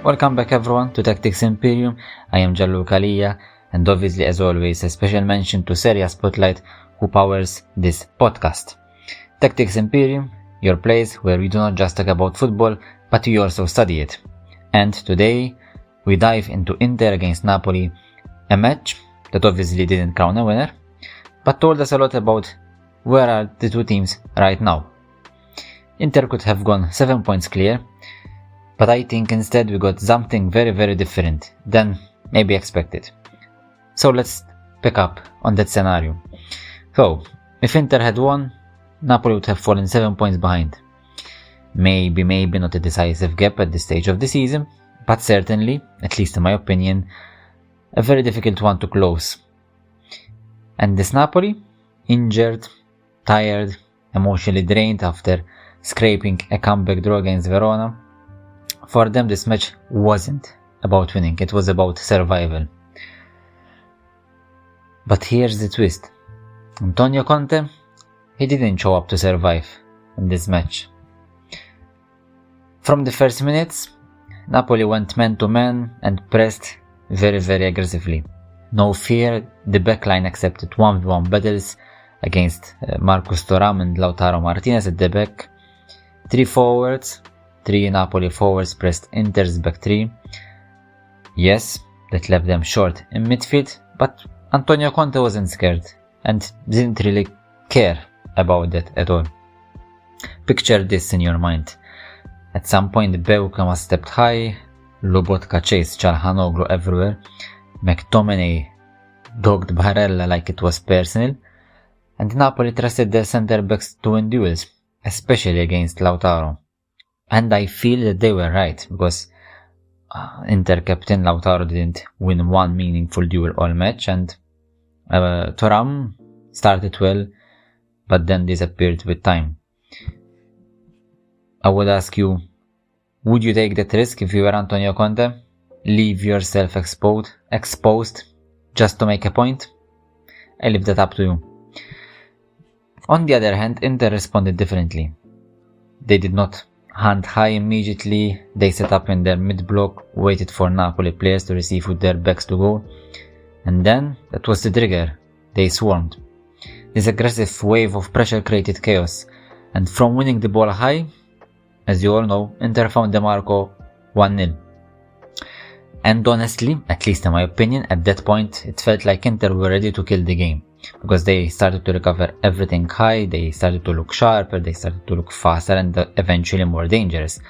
Welcome back everyone to Tactics Imperivm. I am Gianluca Lia, and obviously as always a special mention to Serie A Spotlight who powers this podcast. Tactics Imperivm, your place where we do not just talk about football but we also study it. And today we dive into Inter against Napoli, a match that obviously didn't crown a winner but told us a lot about where are the two teams right now. Inter could have gone 7 points clear, but I think instead we got something very different than maybe expected. So let's pick up on that scenario. So, if Inter had won, Napoli would have fallen 7 points behind. Maybe not a decisive gap at this stage of the season, but certainly, at least in my opinion, a very difficult one to close. And this Napoli, injured, tired, emotionally drained after scraping a comeback draw against Verona, for them this match wasn't about winning, it was about survival. But here's the twist. Antonio Conte, he didn't show up to survive in this match. From the first minutes, Napoli went man to man and pressed very aggressively. No fear, the backline accepted 1v1 battles against Marcus Thuram and Lautaro Martinez at the back. 3 Napoli forwards pressed Inter's back 3. Yes, that left them short in midfield, but Antonio Conte wasn't scared and didn't really care about that at all. Picture this in your mind. At some point Beukama stepped high, Lobotka chased Calhanoglu everywhere, McTominay dogged Barella like it was personal, and Napoli trusted their centre backs to win duels, especially against Lautaro. And I feel that they were right, because Inter captain Lautaro didn't win one meaningful duel all match, and Thuram started well, but then disappeared with time. I would ask you, would you take that risk if you were Antonio Conte? Leave yourself exposed just to make a point? I leave that up to you. On the other hand, Inter responded differently. They did not hunt high immediately, they set up in their mid-block, waited for Napoli players to receive with their backs to goal, and then, that was the trigger, they swarmed. This aggressive wave of pressure created chaos, and from winning the ball high, as you all know, Inter found the Marco 1-0. And honestly, at least in my opinion, at that point, it felt like Inter were ready to kill the game. Because they started to recover everything high, they started to look sharper, they started to look faster and eventually more dangerous.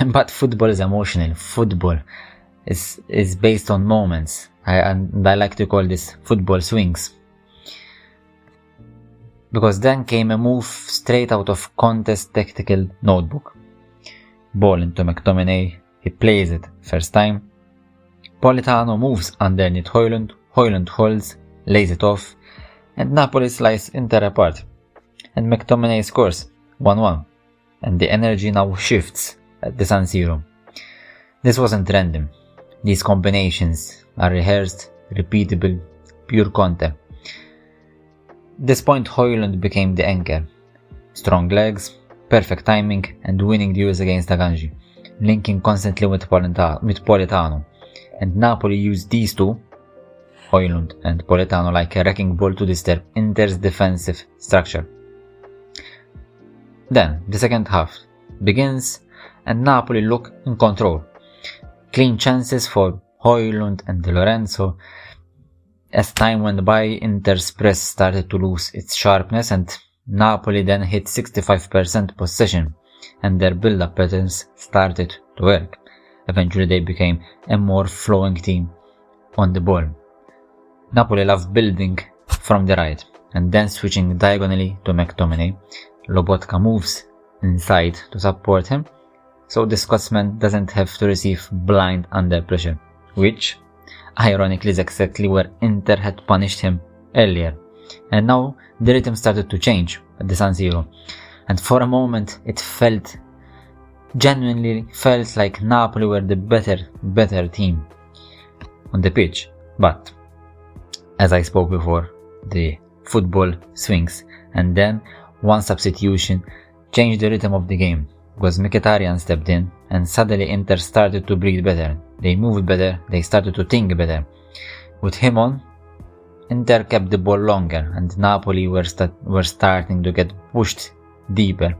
But football is emotional. Football is based on moments. And I like to call this football swings. Because then came a move straight out of Conte's tactical notebook. Ball into McTominay, he plays it first time. Politano moves underneath Højlund, Højlund holds, lays it off, and Napoli slice Inter apart. And McTominay scores 1-1, and the energy now shifts at the San Siro. This wasn't random. These combinations are rehearsed, repeatable, pure Conte. At this point Højlund became the anchor. Strong legs, perfect timing, and winning duels against Akanji, linking constantly with Politano. And Napoli used these two, Højlund and Politano, like a wrecking ball to disturb Inter's defensive structure. Then, the second half begins and Napoli look in control. Clean chances for Højlund and De Lorenzo. As time went by, Inter's press started to lose its sharpness and Napoli then hit 65% possession and their build-up patterns started to work. Eventually they became a more flowing team on the ball. Napoli loved building from the right and then switching diagonally to McTominay. Lobotka moves inside to support him, so the Scotsman doesn't have to receive blind under pressure, which ironically is exactly where Inter had punished him earlier. And now the rhythm started to change at the San Siro, and for a moment it genuinely felt like Napoli were the better team on the pitch. But as I spoke before, the football swings, and then one substitution changed the rhythm of the game. because Mkhitaryan stepped in and suddenly Inter started to breathe better. They moved better, they started to think better. With him on, Inter kept the ball longer and Napoli were starting to get pushed deeper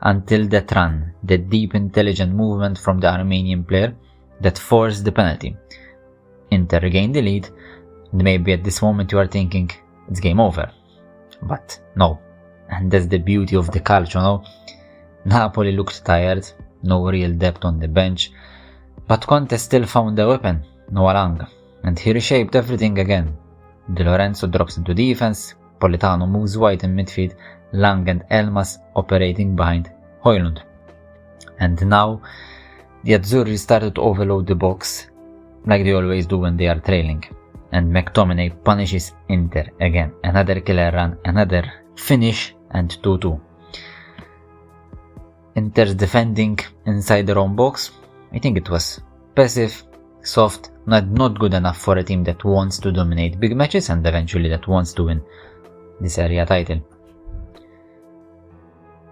until that run, the deep intelligent movement from the Armenian player that forced the penalty. Inter regained the lead, and maybe at this moment you are thinking it's game over. But no, and that's the beauty of the calcio, no? Napoli looked tired, no real depth on the bench, but Conte still found a weapon, Noah Lang, and he reshaped everything again. De Lorenzo drops into defense, Politano moves wide in midfield, Lang and Elmas operating behind Højlund. And now, the Azzurri started to overload the box, like they always do when they are trailing. And McTominay punishes Inter again. Another killer run, another finish, and 2-2. Inter's defending inside their own box, I think it was passive, soft, not good enough for a team that wants to dominate big matches and eventually that wants to win the Serie A title.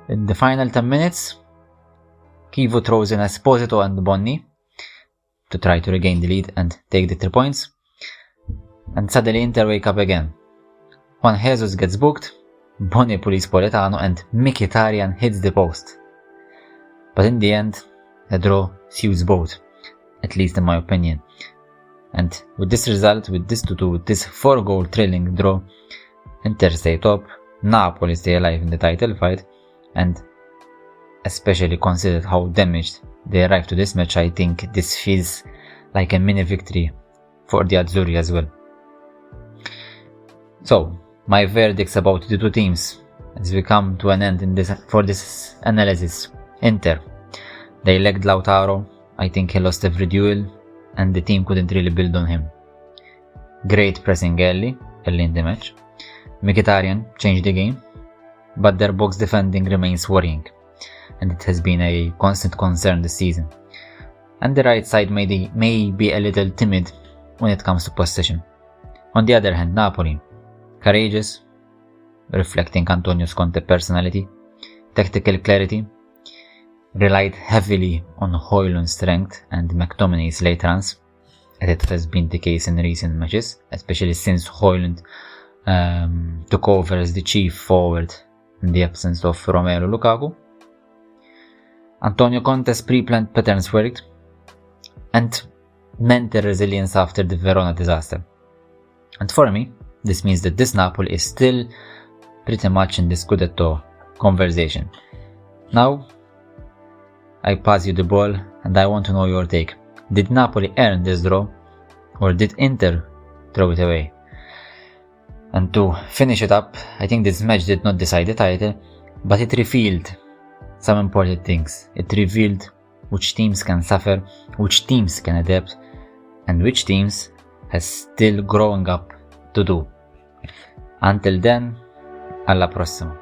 In the final 10 minutes, Kivu throws in Esposito and Bonni to try to regain the lead and take the 3 points. And suddenly Inter wake up again. Juan Jesus gets booked, Bonni pulls Politano and Mkhitaryan hits the post. But in the end, a draw suits both, at least in my opinion. And with this result, with this 2-2, with this 4-goal thrilling draw, Inter stay top, Napoli stay alive in the title fight, and especially considered how damaged they arrived to this match, I think this feels like a mini victory for the Azzurri as well. So, my verdicts about the two teams as we come to an end for this analysis. Inter, they lacked Lautaro, I think he lost every duel and the team couldn't really build on him. Great pressing early in the match. Mkhitaryan changed the game, but their box defending remains worrying, and it has been a constant concern this season. And the right side may be a little timid when it comes to possession. On the other hand, Napoli, courageous, reflecting Antonio Conte's personality, tactical clarity, relied heavily on Højlund's strength and McTominay's late runs, as it has been the case in recent matches, especially since Højlund took over as the chief forward in the absence of Romelu Lukaku. Antonio Conte's pre-planned patterns worked, and mental resilience after the Verona disaster. And for me, this means that this Napoli is still pretty much in the Scudetto conversation. Now, I pass you the ball and I want to know your take. Did Napoli earn this draw, or did Inter throw it away? And to finish it up, I think this match did not decide the title, but it revealed some important things. It revealed which teams can suffer, which teams can adapt, and which teams has still growing up to do. Until then, alla prossima.